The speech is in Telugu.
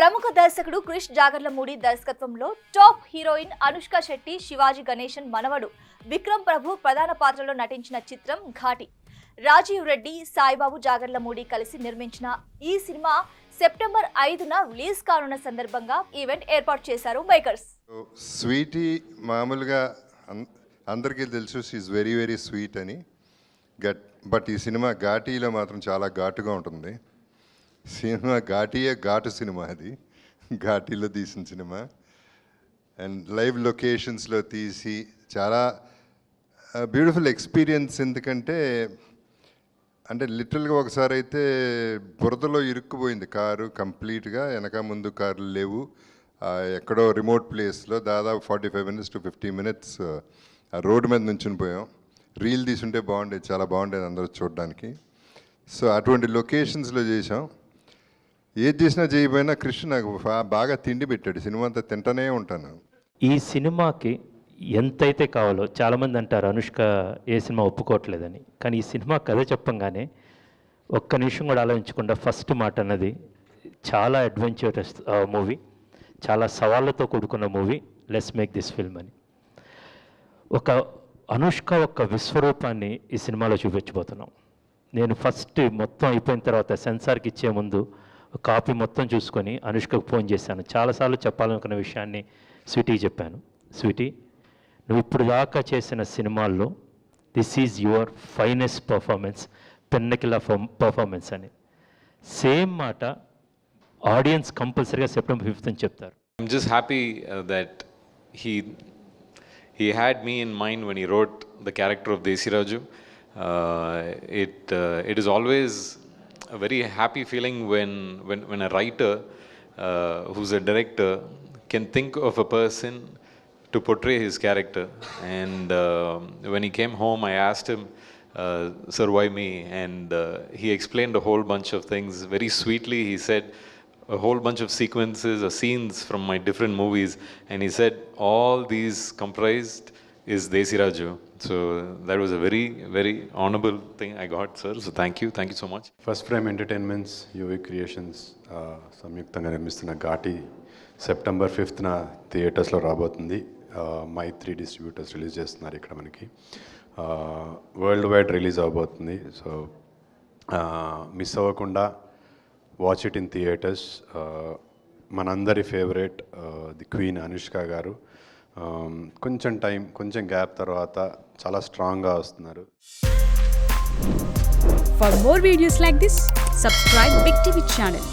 ప్రముఖ దర్శకుడు క్రిష్ జాగర్లమూడి దర్శకత్వంలో టాప్ హీరోయిన్ అనుష్క శెట్టి, శివాజీ గణేశన్ మనవడు విక్రమ్ ప్రభు ప్రధాన పాత్రలో నటించిన చిత్రం ఘాటి. రాజీవ్ రెడ్డి, సాయిబాబు జాగర్లమూడి కలిసి నిర్మించిన ఈ సినిమా సెప్టెంబర్ 5న రిలీజ్ కానున్న సందర్భంగా ఈవెంట్ ఏర్పాటు చేశారు మేకర్స్. స్వీటీ మామూలుగా అందరికీ తెలుసు, షీఈ్ వెరీ వెరీ స్వీట్ అని. బట్ ఈ సినిమా ఘాటీలో మాత్రం చాలా ఘాటుగా ఉంటుంది. సినిమా ఘాటు సినిమా, అది ఘాటీలో తీసిన సినిమా అండ్ లైవ్ లొకేషన్స్లో తీసి చాలా బ్యూటిఫుల్ ఎక్స్పీరియన్స్. ఎందుకంటే లిటరల్గా ఒకసారి అయితే బురదలో ఇరుక్కుపోయింది కారు కంప్లీట్గా, వెనక ముందు కార్లు లేవు. ఎక్కడో రిమోట్ ప్లేస్లో దాదాపు 45 minutes to 50 minutes ఆ రోడ్డు మీద నుంచుని పోయాం. రీల్ తీసుంటే బాగుండేది, చాలా బాగుండేది అందరూ చూడడానికి. సో అటువంటి లొకేషన్స్లో చేసాం. ఏది చేసినా చేయకపోయినా కృష్ణ నాకు బాగా తిండి పెట్టాడు. సినిమా అంతా తింటూనే ఉంటాను. ఈ సినిమాకి ఎంతైతే కావాలో, చాలామంది అంటారు అనుష్క ఏ సినిమా ఒప్పుకోవట్లేదని, కానీ ఈ సినిమా కథ చెప్పంగానే ఒక్క నిమిషం కూడా ఆలోచించకుండా ఫస్ట్ మాట అన్నది చాలా అడ్వెంచరస్ మూవీ, చాలా సవాళ్ళతో కూడుకున్న movie, let's make this film అని. ఒక అనుష్క యొక్క విశ్వరూపాన్ని ఈ సినిమాలో చూపించబోతున్నాం. నేను ఫస్ట్ మొత్తం అయిపోయిన తర్వాత సెన్సార్కి ఇచ్చే ముందు కాపీ మొత్తం చూసుకొని అనుష్కకు ఫోన్ చేశాను. చాలాసార్లు చెప్పాలనుకున్న విషయాన్ని స్వీటీకి చెప్పాను. స్వీటీ, నువ్వు ఇప్పుడు దాకా చేసిన సినిమాల్లో this is your finest performance, పెన్నకిలా పర్ఫార్మెన్స్ అని. సేమ్ మాట ఆడియన్స్ కంపల్సరీగా సెప్టెంబర్ 5th అని చెప్తారు. I'm just happy that he had me in mind when he wrote the character of Desi Raju. It is always a very happy feeling when a writer who's a director can think of a person to portray his character. And when he came home, I asked him, sir, why me? And he explained a whole bunch of things very sweetly. He said a whole bunch of sequences or scenes from my different movies, and he said all these comprised is Desi Raju. So that was a very very honorable thing I got, sir. So thank you so much. First frame entertainments, UV creations సంయుక్తంగా నిర్మిస్తున్న ఘాటి సెప్టెంబర్ 5th థియేటర్స్లో రాబోతుంది. మైత్రి డిస్ట్రిబ్యూటర్స్ రిలీజ్ చేస్తున్నారు ఇక్కడ మనకి. వరల్డ్ వైడ్ రిలీజ్ అవబోతుంది. సో మిస్ అవ్వకుండా వాచ్ ఇట్ ఇన్ థియేటర్స్. మనందరి favourite the queen Anushka garu కొంచెం గ్యాప్ తర్వాత చాలా స్ట్రాంగ్గా వస్తున్నారు. For more videos like this, subscribe Big TV channel.